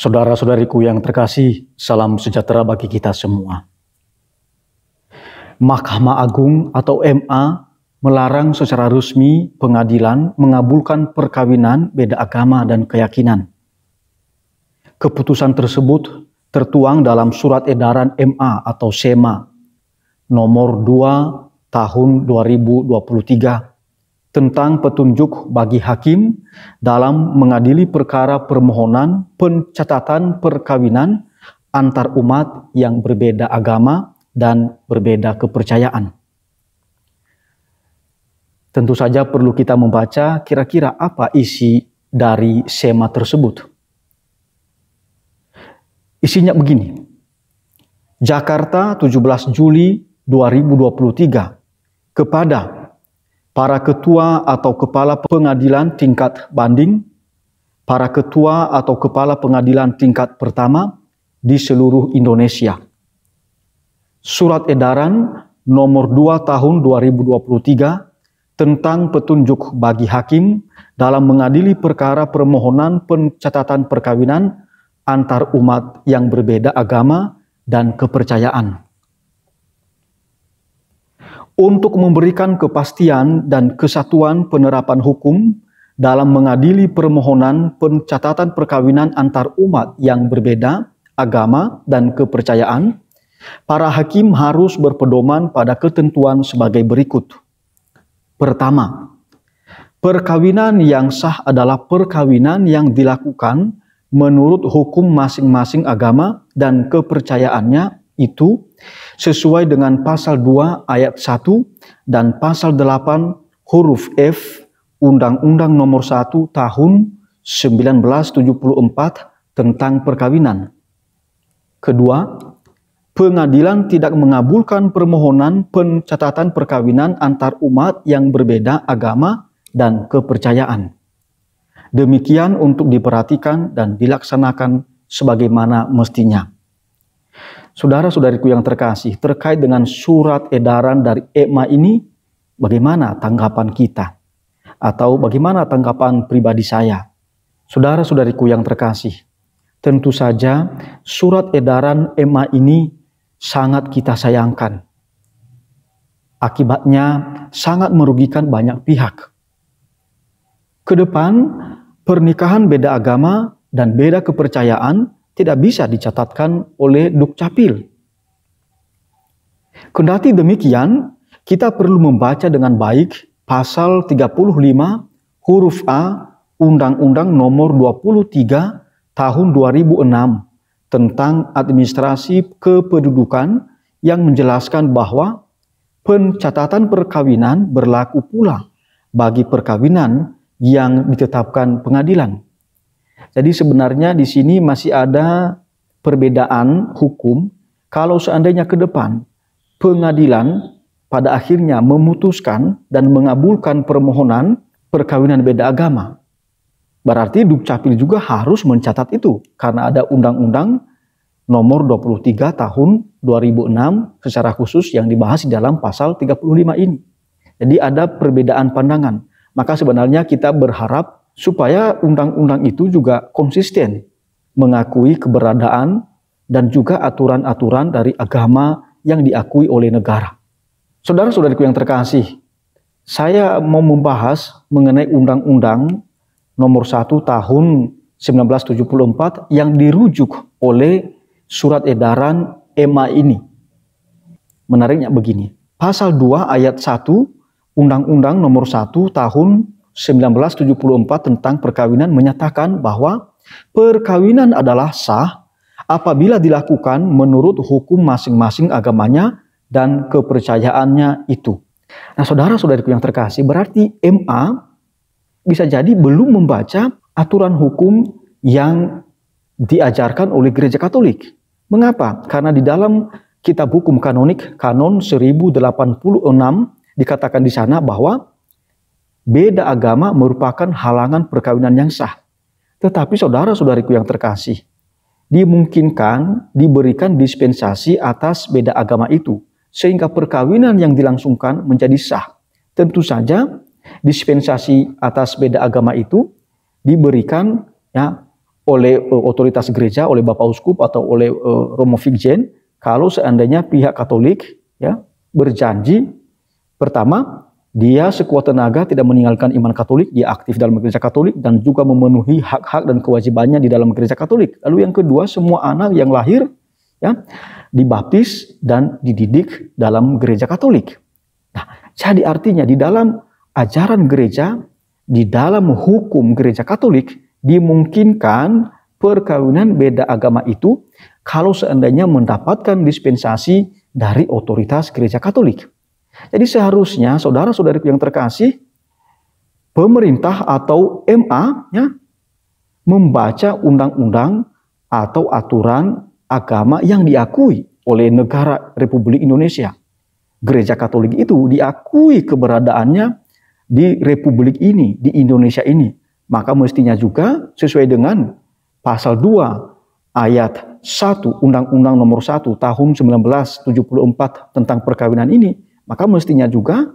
Saudara-saudariku yang terkasih, salam sejahtera bagi kita semua. Mahkamah Agung atau MA melarang secara resmi pengadilan mengabulkan perkawinan beda agama dan keyakinan. Keputusan tersebut tertuang dalam Surat Edaran MA atau SEMA nomor 2 tahun 2023 tentang petunjuk bagi hakim dalam mengadili perkara permohonan pencatatan perkawinan antar umat yang berbeda agama dan berbeda kepercayaan. Tentu saja perlu kita membaca kira-kira apa isi dari SEMA tersebut. Isinya begini. Jakarta 17 Juli 2023 kepada para ketua atau kepala pengadilan tingkat banding, para ketua atau kepala pengadilan tingkat pertama di seluruh Indonesia. Surat Edaran nomor 2 tahun 2023 tentang petunjuk bagi hakim dalam mengadili perkara permohonan pencatatan perkawinan antar umat yang berbeda agama dan kepercayaan. Untuk memberikan kepastian dan kesatuan penerapan hukum dalam mengadili permohonan pencatatan perkawinan antar umat yang berbeda agama dan kepercayaan, para hakim harus berpedoman pada ketentuan sebagai berikut. Pertama, perkawinan yang sah adalah perkawinan yang dilakukan menurut hukum masing-masing agama dan kepercayaannya itu sesuai dengan pasal 2 ayat 1 dan pasal 8 huruf F Undang-Undang nomor 1 tahun 1974 tentang perkawinan. Kedua, pengadilan tidak mengabulkan permohonan pencatatan perkawinan antar umat yang berbeda agama dan kepercayaan. Demikian untuk diperhatikan dan dilaksanakan sebagaimana mestinya. Saudara-saudariku yang terkasih, terkait dengan surat edaran dari EMA ini, bagaimana tanggapan kita? Atau bagaimana tanggapan pribadi saya? Saudara-saudariku yang terkasih, tentu saja surat edaran EMA ini sangat kita sayangkan. Akibatnya sangat merugikan banyak pihak. Kedepan, pernikahan beda agama dan beda kepercayaan tidak bisa dicatatkan oleh Dukcapil. Kendati demikian, kita perlu membaca dengan baik pasal 35 huruf A Undang-Undang nomor 23 tahun 2006 tentang administrasi kependudukan yang menjelaskan bahwa pencatatan perkawinan berlaku pula bagi perkawinan yang ditetapkan pengadilan. Jadi sebenarnya di sini masih ada perbedaan hukum kalau seandainya ke depan pengadilan pada akhirnya memutuskan dan mengabulkan permohonan perkawinan beda agama. Berarti Dukcapil juga harus mencatat itu karena ada Undang-Undang nomor 23 tahun 2006 secara khusus yang dibahas di dalam pasal 35 ini. Jadi ada perbedaan pandangan. Maka sebenarnya kita berharap supaya undang-undang itu juga konsisten mengakui keberadaan dan juga aturan-aturan dari agama yang diakui oleh negara. Saudara-saudariku yang terkasih, saya mau membahas mengenai Undang-Undang nomor 1 tahun 1974 yang dirujuk oleh surat edaran EMA ini. Menariknya begini, pasal 2 ayat 1 Undang-Undang nomor 1 tahun 1974 tentang perkawinan menyatakan bahwa perkawinan adalah sah apabila dilakukan menurut hukum masing-masing agamanya dan kepercayaannya itu. Nah, saudara-saudariku yang terkasih, berarti MA bisa jadi belum membaca aturan hukum yang diajarkan oleh Gereja Katolik. Mengapa? Karena di dalam kitab hukum kanonik, Kanon 1086, dikatakan di sana bahwa beda agama merupakan halangan perkawinan yang sah. Tetapi saudara-saudariku yang terkasih, dimungkinkan diberikan dispensasi atas beda agama itu, sehingga perkawinan yang dilangsungkan menjadi sah. Tentu saja dispensasi atas beda agama itu diberikan ya oleh otoritas gereja, oleh Bapak Uskup atau oleh Romo Vikjen, kalau seandainya pihak Katolik ya berjanji, pertama, dia sekuat tenaga tidak meninggalkan iman Katolik, dia aktif dalam gereja Katolik dan juga memenuhi hak-hak dan kewajibannya di dalam gereja Katolik. Lalu yang kedua, semua anak yang lahir ya dibaptis dan dididik dalam gereja Katolik. Nah, jadi artinya di dalam ajaran gereja, di dalam hukum gereja Katolik dimungkinkan perkawinan beda agama itu kalau seandainya mendapatkan dispensasi dari otoritas gereja Katolik. Jadi seharusnya saudara-saudariku yang terkasih, pemerintah atau MA ya, membaca undang-undang atau aturan agama yang diakui oleh negara Republik Indonesia. Gereja Katolik itu diakui keberadaannya di Republik ini, di Indonesia ini. Maka mestinya juga sesuai dengan pasal 2 ayat 1 Undang-Undang nomor 1 tahun 1974 tentang perkawinan ini, maka mestinya juga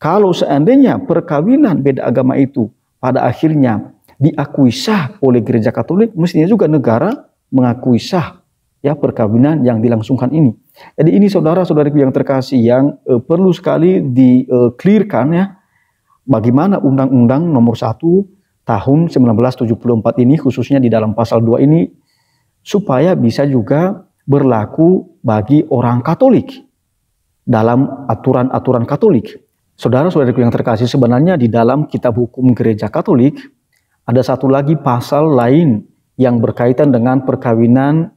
kalau seandainya perkawinan beda agama itu pada akhirnya diakui sah oleh gereja Katolik, mestinya juga negara mengakui sah ya perkawinan yang dilangsungkan ini. Jadi ini saudara-saudariku yang terkasih yang perlu sekali di-clearkan ya, bagaimana Undang-Undang nomor 1 tahun 1974 ini khususnya di dalam pasal 2 ini supaya bisa juga berlaku bagi orang Katolik dalam aturan-aturan Katolik. Saudara-saudariku yang terkasih, sebenarnya di dalam kitab hukum gereja Katolik ada satu lagi pasal lain yang berkaitan dengan perkawinan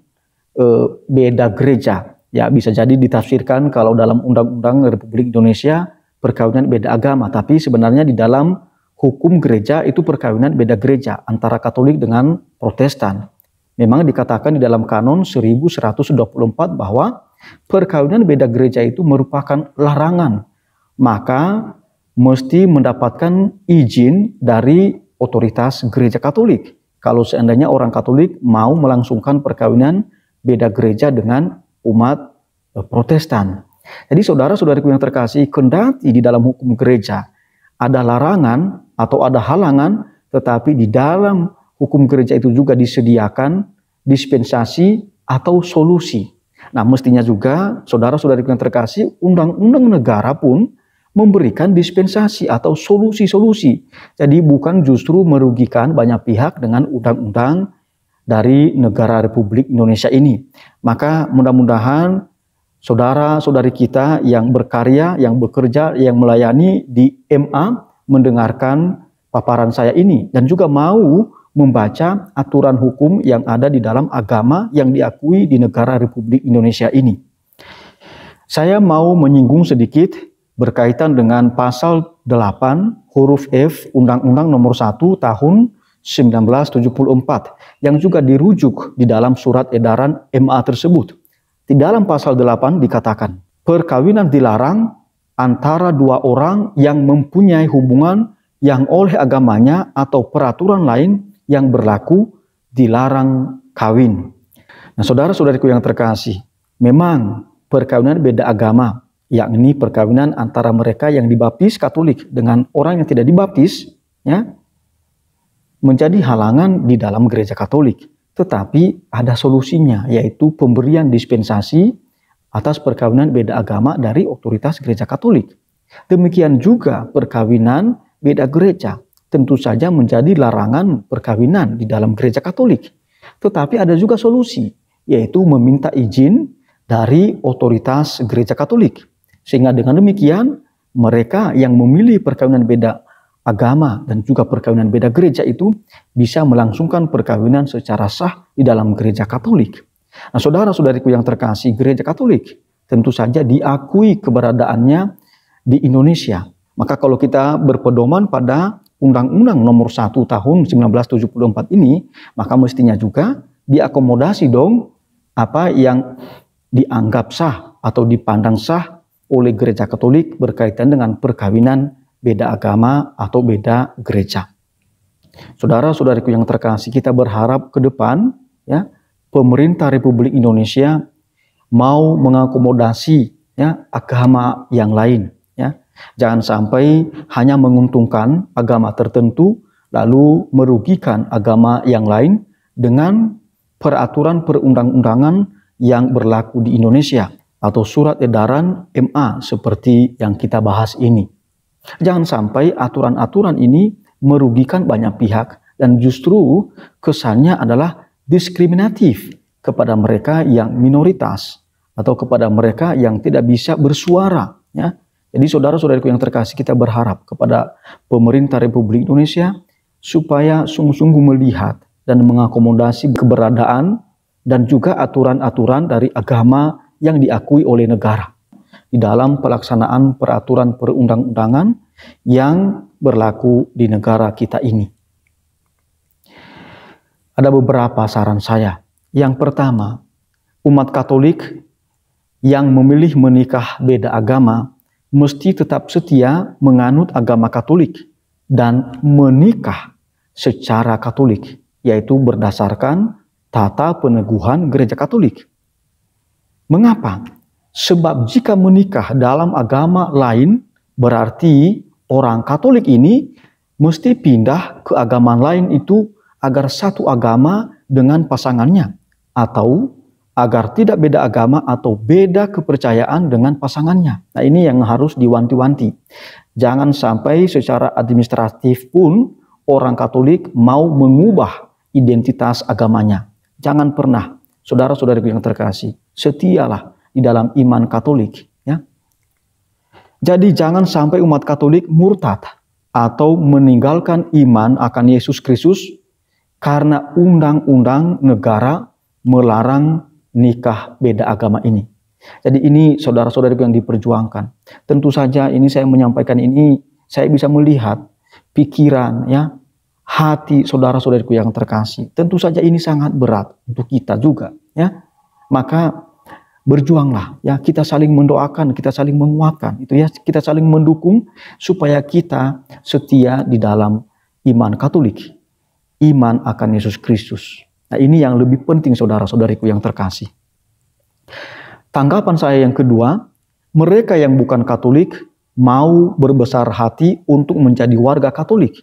beda gereja. Ya, bisa jadi ditafsirkan kalau dalam Undang-Undang Republik Indonesia perkawinan beda agama, tapi sebenarnya di dalam hukum gereja itu perkawinan beda gereja antara Katolik dengan Protestan. Memang dikatakan di dalam kanon 1124 bahwa perkawinan beda gereja itu merupakan larangan, maka mesti mendapatkan izin dari otoritas gereja Katolik. Kalau seandainya orang Katolik mau melangsungkan perkawinan beda gereja dengan umat Protestan. Jadi saudara-saudariku yang terkasih, kendati di dalam hukum gereja ada larangan atau ada halangan, tetapi di dalam hukum gereja itu juga disediakan dispensasi atau solusi. Nah, mestinya juga saudara-saudariku yang terkasih, undang-undang negara pun memberikan dispensasi atau solusi-solusi. Jadi bukan justru merugikan banyak pihak dengan undang-undang dari negara Republik Indonesia ini. Maka mudah-mudahan saudara-saudari kita yang berkarya, yang bekerja, yang melayani di MA mendengarkan paparan saya ini dan juga mau membaca aturan hukum yang ada di dalam agama yang diakui di negara Republik Indonesia ini. Saya mau menyinggung sedikit berkaitan dengan pasal 8 huruf F Undang-Undang nomor 1 tahun 1974 yang juga dirujuk di dalam surat edaran MA tersebut. Di dalam pasal 8 dikatakan, perkawinan dilarang antara dua orang yang mempunyai hubungan yang oleh agamanya atau peraturan lain yang berlaku dilarang kawin. Nah, saudara-saudariku yang terkasih, memang perkawinan beda agama, yakni perkawinan antara mereka yang dibaptis Katolik dengan orang yang tidak dibaptis, ya, menjadi halangan di dalam gereja Katolik. Tetapi ada solusinya, yaitu pemberian dispensasi atas perkawinan beda agama dari otoritas gereja Katolik. Demikian juga perkawinan beda gereja tentu saja menjadi larangan perkawinan di dalam gereja Katolik. Tetapi ada juga solusi, yaitu meminta izin dari otoritas gereja Katolik. Sehingga dengan demikian, mereka yang memilih perkawinan beda agama dan juga perkawinan beda gereja itu bisa melangsungkan perkawinan secara sah di dalam gereja Katolik. Nah, saudara-saudariku yang terkasih, gereja Katolik tentu saja diakui keberadaannya di Indonesia. Maka kalau kita berpedoman pada Undang-Undang nomor 1 tahun 1974 ini, maka mestinya juga diakomodasi dong apa yang dianggap sah atau dipandang sah oleh gereja Katolik berkaitan dengan perkawinan beda agama atau beda gereja. Saudara-saudariku yang terkasih, kita berharap ke depan ya pemerintah Republik Indonesia mau mengakomodasi ya agama yang lain ya. Jangan sampai hanya menguntungkan agama tertentu lalu merugikan agama yang lain dengan peraturan perundang-undangan yang berlaku di Indonesia atau surat edaran MA seperti yang kita bahas ini. Jangan sampai aturan-aturan ini merugikan banyak pihak dan justru kesannya adalah diskriminatif kepada mereka yang minoritas atau kepada mereka yang tidak bisa bersuara, ya. Jadi saudara-saudariku yang terkasih, kita berharap kepada pemerintah Republik Indonesia supaya sungguh-sungguh melihat dan mengakomodasi keberadaan dan juga aturan-aturan dari agama yang diakui oleh negara di dalam pelaksanaan peraturan perundang-undangan yang berlaku di negara kita ini. Ada beberapa saran saya. Yang pertama, umat Katolik yang memilih menikah beda agama mesti tetap setia menganut agama Katolik dan menikah secara Katolik, yaitu berdasarkan tata peneguhan Gereja Katolik. Mengapa? Sebab jika menikah dalam agama lain, berarti orang Katolik ini mesti pindah ke agama lain itu agar satu agama dengan pasangannya, atau agar tidak beda agama atau beda kepercayaan dengan pasangannya. Nah, ini yang harus diwanti-wanti. Jangan sampai secara administratif pun orang Katolik mau mengubah identitas agamanya. Jangan pernah, saudara-saudariku yang terkasih, setialah di dalam iman Katolik, ya. Jadi jangan sampai umat Katolik murtad atau meninggalkan iman akan Yesus Kristus karena undang-undang negara melarang nikah beda agama ini. Jadi ini saudara-saudariku yang diperjuangkan. Tentu saja ini saya menyampaikan ini, saya bisa melihat pikiran, ya, hati saudara-saudariku yang terkasih. Tentu saja ini sangat berat untuk kita juga, ya. Maka berjuanglah, ya, kita saling mendoakan, kita saling menguatkan, itu ya, kita saling mendukung supaya kita setia di dalam iman Katolik, iman akan Yesus Kristus. Nah, ini yang lebih penting saudara-saudariku yang terkasih. Tanggapan saya yang kedua, mereka yang bukan Katolik mau berbesar hati untuk menjadi warga Katolik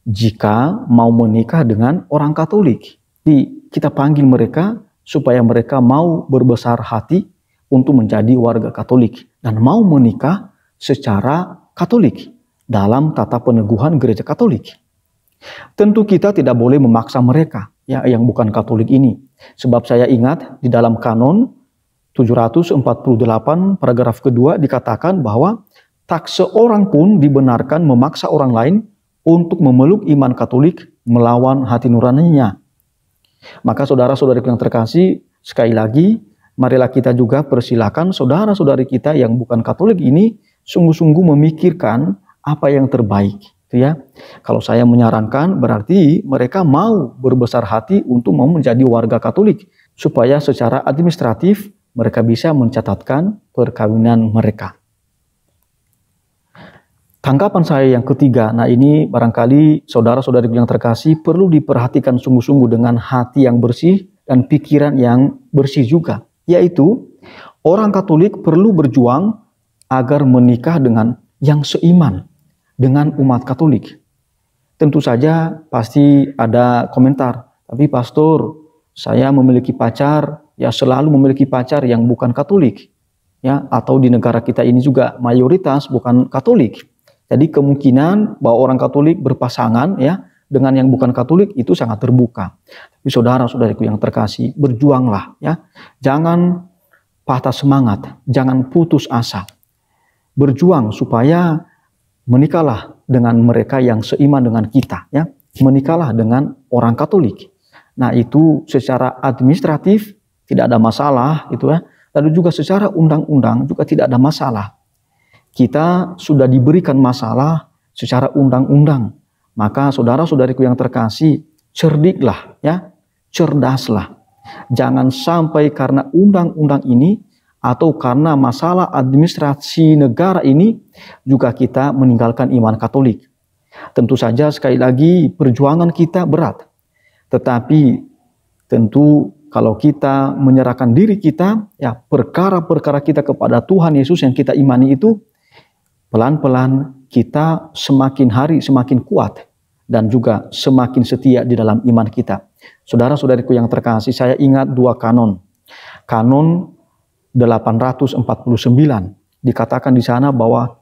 jika mau menikah dengan orang Katolik. Jadi kita panggil mereka supaya mereka mau berbesar hati untuk menjadi warga Katolik dan mau menikah secara Katolik dalam tata peneguhan Gereja Katolik. Tentu kita tidak boleh memaksa mereka, ya, yang bukan Katolik ini. Sebab saya ingat di dalam kanon 748 paragraf kedua dikatakan bahwa tak seorang pun dibenarkan memaksa orang lain untuk memeluk iman Katolik melawan hati nuraninya. Maka saudara-saudariku yang terkasih, sekali lagi marilah kita juga persilakan saudara-saudari kita yang bukan Katolik ini sungguh-sungguh memikirkan apa yang terbaik. Itu ya. Kalau saya menyarankan berarti mereka mau berbesar hati untuk mau menjadi warga Katolik supaya secara administratif mereka bisa mencatatkan perkawinan mereka. Tanggapan saya yang ketiga, nah ini barangkali saudara-saudari yang terkasih perlu diperhatikan sungguh-sungguh dengan hati yang bersih dan pikiran yang bersih juga, yaitu orang Katolik perlu berjuang agar menikah dengan yang seiman dengan umat Katolik. Tentu saja pasti ada komentar, tapi pastor, saya memiliki pacar, ya selalu memiliki pacar yang bukan Katolik, ya, atau di negara kita ini juga mayoritas bukan Katolik. Jadi kemungkinan bahwa orang Katolik berpasangan, ya, dengan yang bukan Katolik itu sangat terbuka. Tapi saudara-saudariku yang terkasih, berjuanglah, ya. Jangan patah semangat, jangan putus asa. Berjuang supaya menikahlah dengan mereka yang seiman dengan kita, ya. Menikahlah dengan orang Katolik. Nah, itu secara administratif tidak ada masalah, itu ya. Lalu juga secara undang-undang juga tidak ada masalah. Kita sudah diberikan masalah secara undang-undang. Maka saudara-saudariku yang terkasih, cerdiklah, ya, cerdaslah. Jangan sampai karena undang-undang ini atau karena masalah administrasi negara ini juga kita meninggalkan iman Katolik. Tentu saja sekali lagi perjuangan kita berat. Tetapi tentu kalau kita menyerahkan diri kita, ya, perkara-perkara kita kepada Tuhan Yesus yang kita imani itu, pelan-pelan kita semakin hari semakin kuat dan juga semakin setia di dalam iman kita. Saudara-saudariku yang terkasih, saya ingat dua kanon. Kanon 849 dikatakan di sana bahwa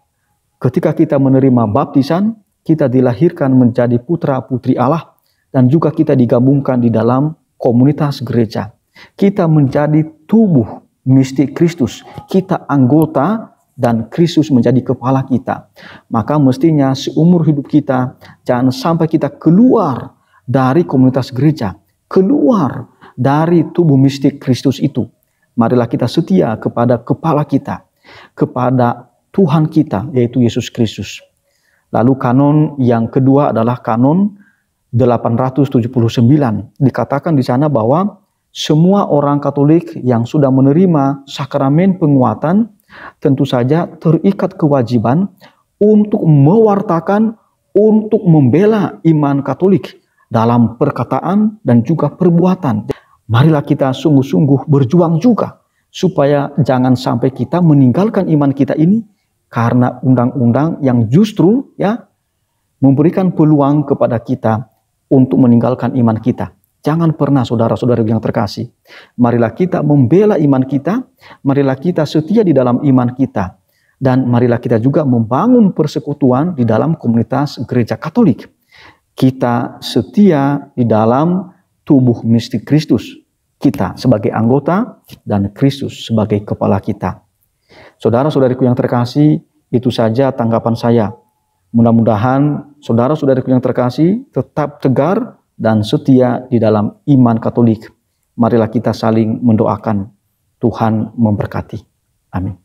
ketika kita menerima baptisan, kita dilahirkan menjadi putra-putri Allah dan juga kita digabungkan di dalam komunitas gereja. Kita menjadi tubuh mistik Kristus. Kita anggota dan Kristus menjadi kepala kita. Maka mestinya seumur hidup kita jangan sampai kita keluar dari komunitas gereja, keluar dari tubuh mistik Kristus itu. Marilah kita setia kepada kepala kita, kepada Tuhan kita, yaitu Yesus Kristus. Lalu kanon yang kedua adalah kanon 879. Dikatakan di sana bahwa semua orang Katolik yang sudah menerima sakramen penguatan tentu saja terikat kewajiban untuk mewartakan, untuk membela iman Katolik dalam perkataan dan juga perbuatan. Marilah kita sungguh-sungguh berjuang juga supaya jangan sampai kita meninggalkan iman kita ini karena undang-undang yang justru memberikan peluang kepada kita untuk meninggalkan iman kita. Jangan pernah saudara-saudara yang terkasih. Marilah kita membela iman kita, marilah kita setia di dalam iman kita, dan marilah kita juga membangun persekutuan di dalam komunitas gereja Katolik. Kita setia di dalam tubuh mistik Kristus. Kita sebagai anggota dan Kristus sebagai kepala kita. Saudara-saudariku yang terkasih, itu saja tanggapan saya. Mudah-mudahan saudara-saudariku yang terkasih tetap tegar dan setia di dalam iman Katolik. Marilah kita saling mendoakan. Tuhan memberkati. Amin.